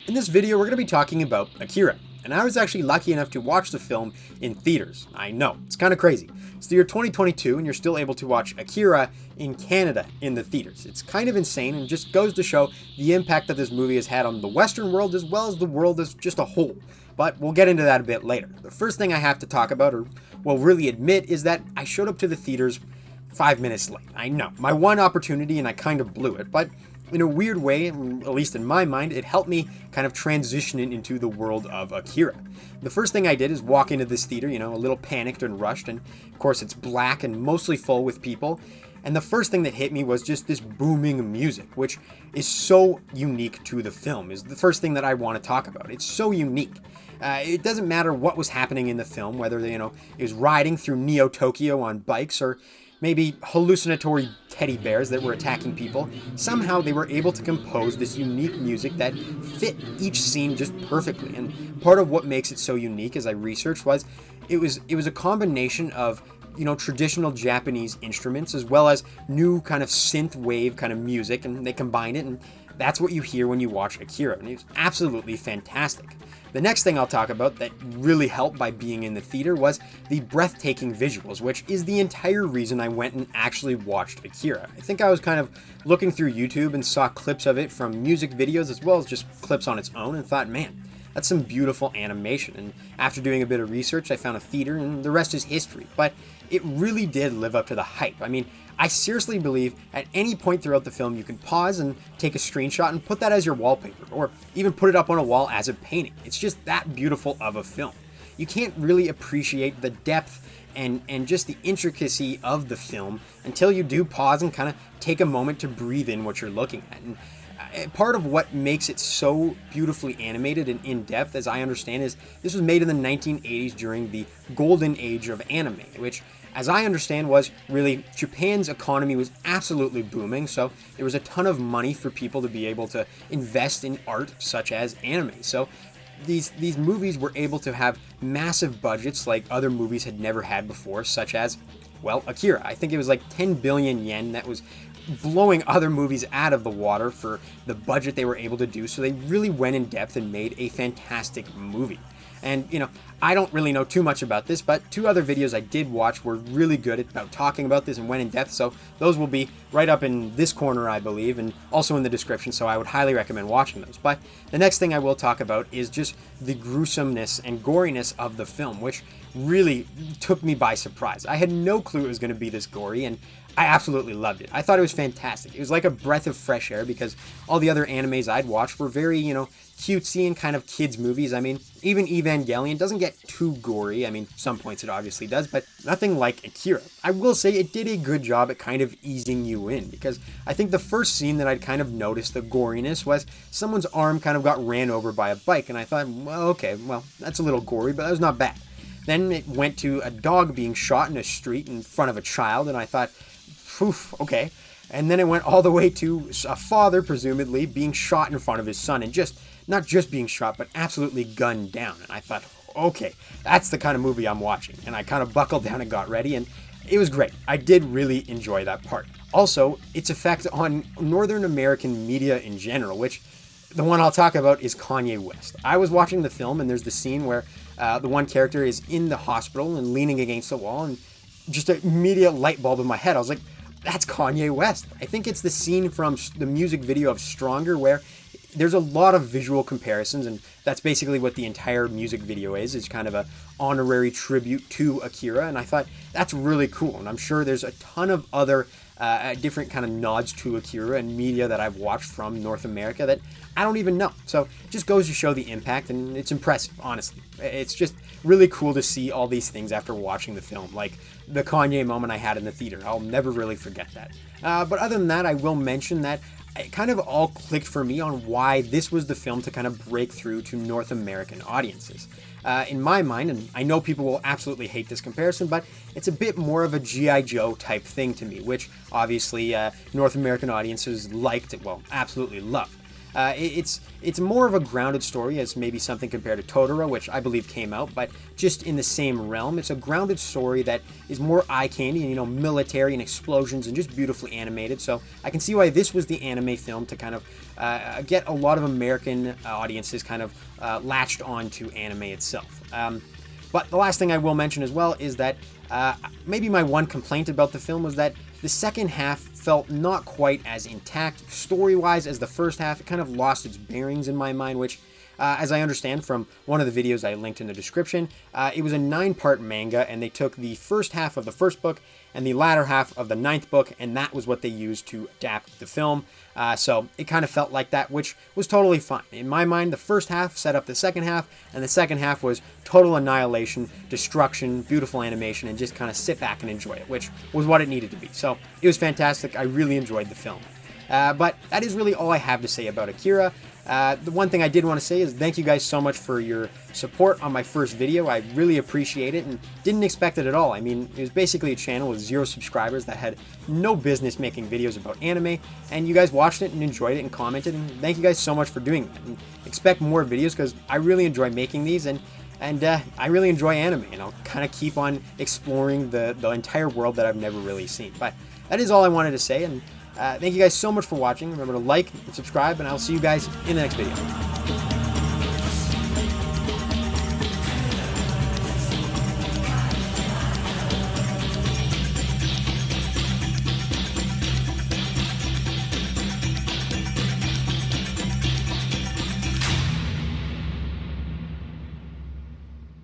In this video, we're going to be talking about Akira, and I was actually lucky enough to watch the film in theaters. I know, it's kind of crazy. It's the year 2022, and you're still able to watch Akira in Canada in the theaters. It's kind of insane, and just goes to show the impact that this movie has had on the Western world as well as the world as just a whole. But we'll get into that a bit later. The first thing I have to talk about, or well, really admit, is that I showed up to the theaters 5 minutes late. I know, my one opportunity, and I kind of blew it, but in a weird way, at least in my mind, it helped me kind of transition into the world of Akira. The first thing I did is walk into this theater, a little panicked and rushed, and of course it's black and mostly full with people. And the first thing that hit me was just this booming music, which is so unique to the film, is the first thing that I want to talk about. It's so unique. It doesn't matter what was happening in the film, whether, it was riding through Neo-Tokyo on bikes or maybe hallucinatory teddy bears that were attacking people. Somehow they were able to compose this unique music that fit each scene just perfectly. And part of what makes it so unique, as I researched, was it was a combination of traditional Japanese instruments as well as new kind of synth wave kind of music, and they combine it, and that's what you hear when you watch Akira, and it's absolutely fantastic. The next thing I'll talk about that really helped by being in the theater was the breathtaking visuals, which is the entire reason I went and actually watched Akira. I think I was kind of looking through YouTube and saw clips of it from music videos as well as just clips on its own and thought, man, that's some beautiful animation. And after doing a bit of research, I found a theater, and the rest is history. But it really did live up to the hype. I mean, I seriously believe at any point throughout the film you can pause and take a screenshot and put that as your wallpaper, or even put it up on a wall as a painting. It's just that beautiful of a film. You can't really appreciate the depth and just the intricacy of the film until you do pause and kind of take a moment to breathe in what you're looking at. And part of what makes it so beautifully animated and in-depth, as I understand, is this was made in the 1980s during the golden age of anime, which, as I understand, was really Japan's economy was absolutely booming, so there was a ton of money for people to be able to invest in art such as anime. So these movies were able to have massive budgets like other movies had never had before, such as, well, Akira. I think it was like 10 billion yen. That was blowing other movies out of the water for the budget they were able to do. So they really went in depth and made a fantastic movie. And, I don't really know too much about this, but 2 other videos I did watch were really good about talking about this and went in depth, so those will be right up in this corner, I believe, and also in the description, so I would highly recommend watching those. But the next thing I will talk about is just the gruesomeness and goriness of the film, which really took me by surprise. I had no clue it was going to be this gory, and I absolutely loved it. I thought it was fantastic. It was like a breath of fresh air, because all the other animes I'd watched were very, cutesy and kind of kids movies. I mean, even Evangelion doesn't get too gory. I mean, some points it obviously does, but nothing like Akira. I will say it did a good job at kind of easing you in, because I think the first scene that I'd kind of noticed the goriness was someone's arm kind of got ran over by a bike, and I thought, well, okay, well, that's a little gory, but that was not bad. Then it went to a dog being shot in a street in front of a child, and I thought, oof, okay. And then it went all the way to a father, presumably, being shot in front of his son, and not just being shot, but absolutely gunned down. And I thought, okay, that's the kind of movie I'm watching. And I kind of buckled down and got ready, and it was great. I did really enjoy that part. Also, its effect on Northern American media in general, which the one I'll talk about is Kanye West. I was watching the film, and there's the scene where the one character is in the hospital and leaning against the wall, and just an immediate light bulb in my head. I was like, that's Kanye West. I think it's the scene from the music video of Stronger where there's a lot of visual comparisons, and that's basically what the entire music video is. It's kind of a honorary tribute to Akira, and I thought that's really cool. And I'm sure there's a ton of other different kind of nods to Akira and media that I've watched from North America that I don't even know. So it just goes to show the impact, and it's impressive, honestly. It's just really cool to see all these things after watching the film, like the Kanye moment I had in the theater. I'll never really forget that. But other than that, I will mention that it kind of all clicked for me on why this was the film to kind of break through to North American audiences. In my mind, and I know people will absolutely hate this comparison, but it's a bit more of a G.I. Joe type thing to me, which obviously North American audiences liked, well, absolutely loved. It's more of a grounded story as maybe something compared to Totoro, which I believe came out, but just in the same realm. It's a grounded story that is more eye candy and, you know, military and explosions and just beautifully animated. So I can see why this was the anime film to kind of get a lot of American audiences kind of latched on to anime itself. But the last thing I will mention as well is that maybe my one complaint about the film was that the second half felt not quite as intact story-wise as the first half. It kind of lost its bearings in my mind, which, as I understand from one of the videos I linked in the description, it was a 9-part manga, and they took the first half of the first book and the latter half of the 9th book, and that was what they used to adapt the film. So it kind of felt like that, which was totally fine. In my mind, the first half set up the second half, and the second half was total annihilation, destruction, beautiful animation, and just kind of sit back and enjoy it, which was what it needed to be. So it was fantastic. I really enjoyed the film. But that is really all I have to say about Akira. The one thing I did want to say is thank you guys so much for your support on my first video. I really appreciate it and didn't expect it at all. I mean, it was basically a channel with 0 subscribers that had no business making videos about anime, and you guys watched it and enjoyed it and commented, and thank you guys so much for doing that. And expect more videos because I really enjoy making these, and I really enjoy anime, and I'll kind of keep on exploring the entire world that I've never really seen. But that is all I wanted to say, and thank you guys so much for watching. Remember to like and subscribe, and I'll see you guys in the next video.